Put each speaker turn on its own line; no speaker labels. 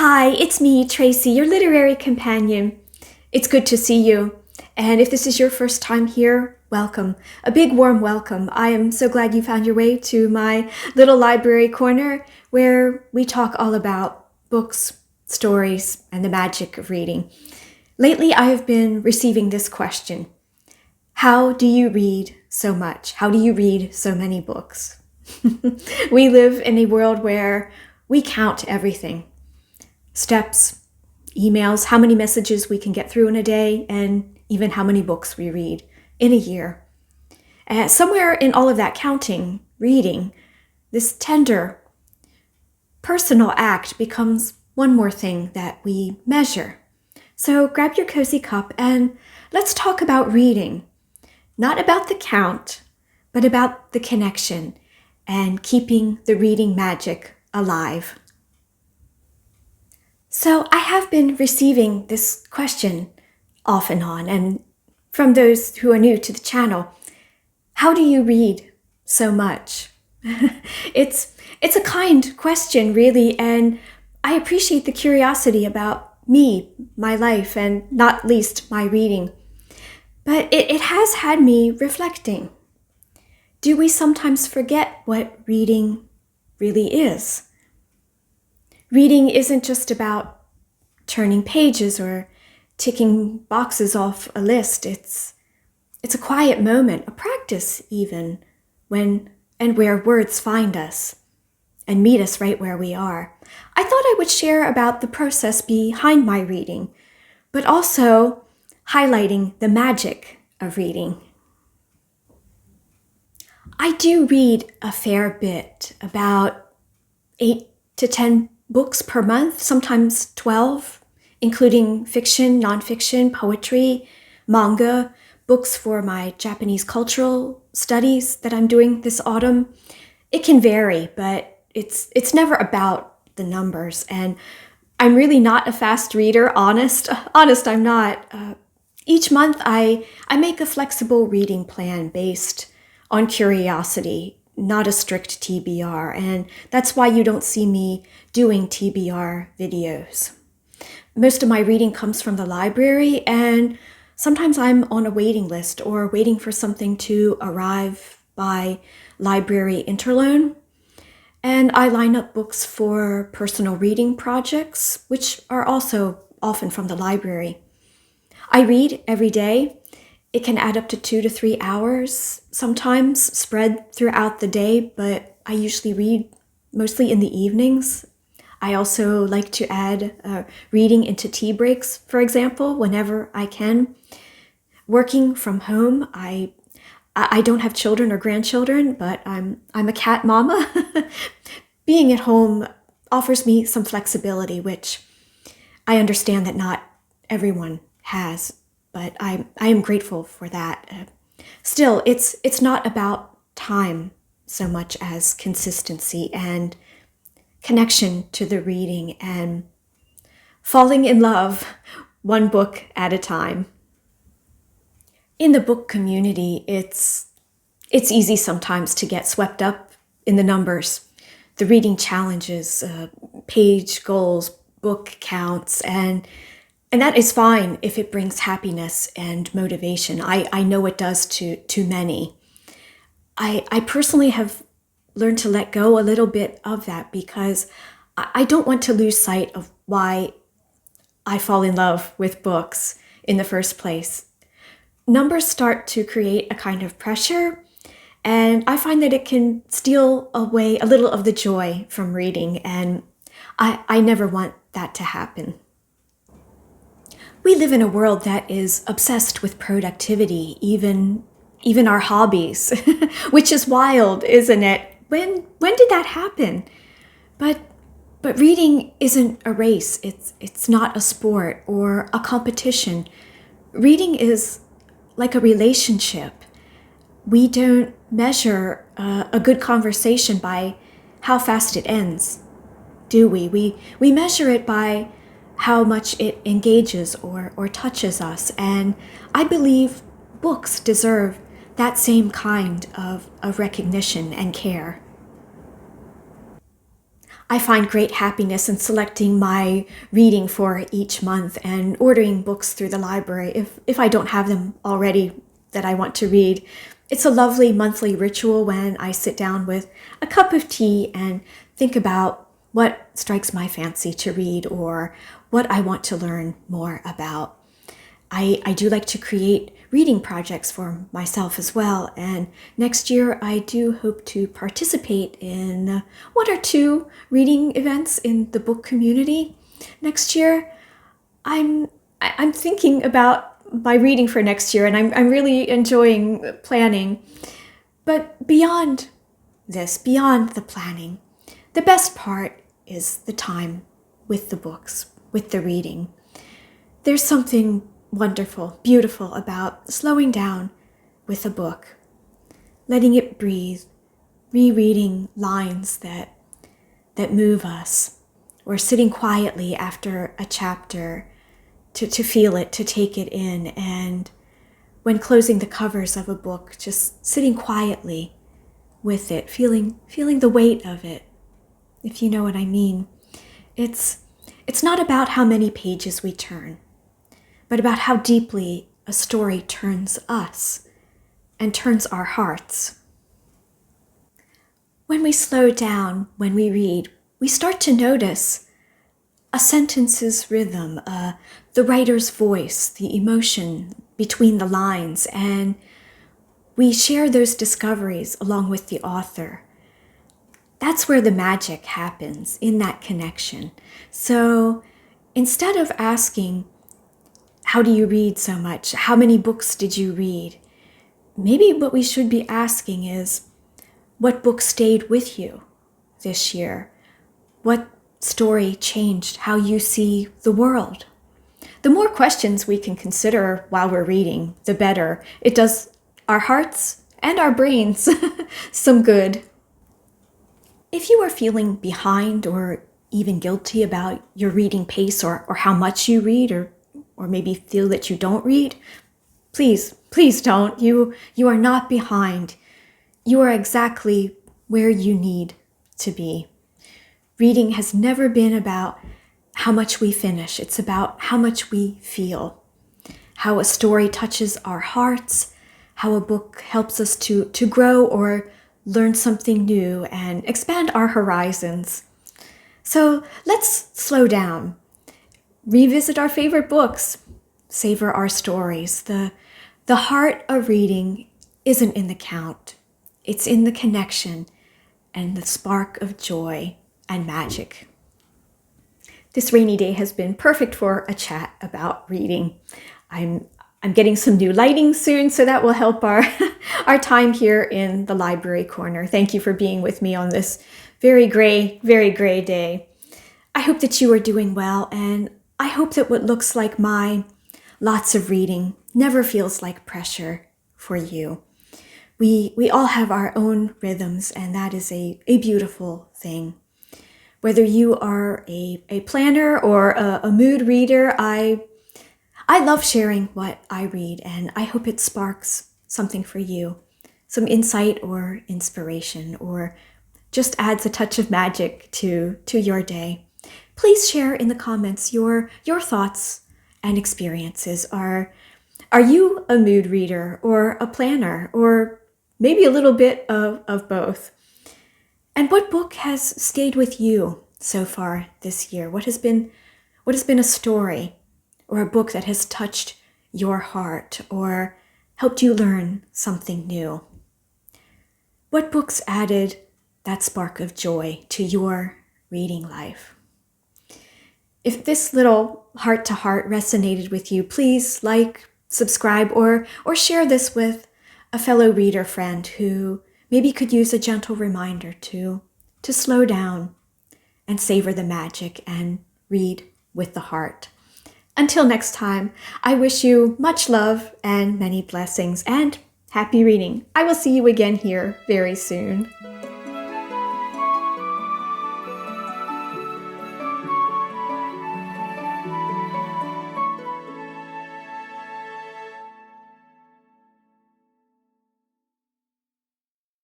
Hi, it's me, Tracy, your literary companion. It's good to see you. And if this is your first time here, welcome. A big warm welcome. I am so glad you found your way to my little library corner where we talk all about books, stories, and the magic of reading. Lately, I have been receiving this question. How do you read so much? How do you read so many books? We live in a world where we count everything. Steps, emails, how many messages we can get through in a day, and even how many books we read in a year. Somewhere in all of that counting, reading, this tender, personal act becomes one more thing that we measure. So grab your cozy cup and let's talk about reading. Not about the count, but about the connection and keeping the reading magic alive. So I have been receiving this question off and on, and from those who are new to the channel, how do you read so much? It's a kind question, really, and I appreciate the curiosity about me, my life, and not least my reading. But it has had me reflecting. Do we sometimes forget what reading really is? Reading isn't just about turning pages or ticking boxes off a list. It's a quiet moment, a practice even, when and where words find us and meet us right where we are. I thought I would share about the process behind my reading, but also highlighting the magic of reading. I do read a fair bit, about 8 to 10 books per month, sometimes 12, including fiction, nonfiction, poetry, manga, books for my Japanese cultural studies that I'm doing this autumn. It can vary, but it's never about the numbers. And I'm really not a fast reader, honest, I'm not. Each month I make a flexible reading plan based on curiosity, not a strict TBR, and that's why you don't see me doing TBR videos. Most of my reading comes from the library, and sometimes I'm on a waiting list or waiting for something to arrive by library interloan. And I line up books for personal reading projects, which are also often from the library. I read every day. It can add up to 2 to 3 hours, sometimes spread throughout the day, but I usually read mostly in the evenings. I also like to add reading into tea breaks, for example, whenever I can. Working from home, I don't have children or grandchildren, but I'm a cat mama. Being at home offers me some flexibility, which I understand that not everyone has, but I am grateful for that. Still, it's not about time so much as consistency and connection to the reading and falling in love one book at a time. In the book community, it's easy sometimes to get swept up in the numbers, the reading challenges, page goals, book counts, and that is fine if it brings happiness and motivation. I know it does to many. I personally have learned to let go a little bit of that because I don't want to lose sight of why I fall in love with books in the first place. Numbers start to create a kind of pressure, and I find that it can steal away a little of the joy from reading, and I never want that to happen. We live in a world that is obsessed with productivity, even our hobbies, which is wild, isn't it? When did that happen? But reading isn't a race. It's not a sport or a competition. Reading is like a relationship. We don't measure a good conversation by how fast it ends, do we? We measure it by how much it engages or touches us. And I believe books deserve that same kind of recognition and care. I find great happiness in selecting my reading for each month and ordering books through the library if I don't have them already that I want to read. It's a lovely monthly ritual when I sit down with a cup of tea and think about what strikes my fancy to read or what I want to learn more about. I do like to create reading projects for myself as well, and next year I do hope to participate in one or two reading events in the book community. Next year, I'm thinking about my reading for next year, and I'm really enjoying planning. But beyond this, beyond the planning, the best part is the time with the books, with the reading. There's something wonderful, beautiful about slowing down with a book, letting it breathe, rereading lines that move us, or sitting quietly after a chapter to feel it, to take it in, and when closing the covers of a book, just sitting quietly with it, feeling the weight of it, if you know what I mean. It's not about how many pages we turn, but about how deeply a story turns us and turns our hearts. When we slow down, when we read, we start to notice a sentence's rhythm, the writer's voice, the emotion between the lines, and we share those discoveries along with the author. That's where the magic happens, in that connection. So instead of asking, how do you read so much? How many books did you read? Maybe what we should be asking is, what book stayed with you this year? What story changed how you see the world? The more questions we can consider while we're reading, the better. It does our hearts and our brains some good. If you are feeling behind or even guilty about your reading pace or how much you read, or maybe feel that you don't read, please don't. You are not behind. You are exactly where you need to be. Reading has never been about how much we finish. It's about how much we feel, how a story touches our hearts, how a book helps us to grow or learn something new and expand our horizons. So let's slow down, revisit our favorite books, savor our stories. The heart of reading isn't in the count. It's in the connection and the spark of joy and magic. This rainy day has been perfect for a chat about reading. I'm getting some new lighting soon, so that will help our time here in the library corner. Thank you for being with me on this very gray day. I hope that you are doing well, and I hope that what looks like my lots of reading never feels like pressure for you. We all have our own rhythms, and that is a beautiful thing. Whether you are a planner or a mood reader, I love sharing what I read, and I hope it sparks something for you, some insight or inspiration, or just adds a touch of magic to your day. Please share in the comments your thoughts and experiences. Are you a mood reader or a planner, or maybe a little bit of both? And what book has stayed with you so far this year? What has been a story or a book that has touched your heart or helped you learn something new? What books added that spark of joy to your reading life? If this little heart-to-heart resonated with you, please like, subscribe, or share this with a fellow reader friend who maybe could use a gentle reminder to slow down and savor the magic and read with the heart. Until next time, I wish you much love and many blessings and happy reading. I will see you again here very soon.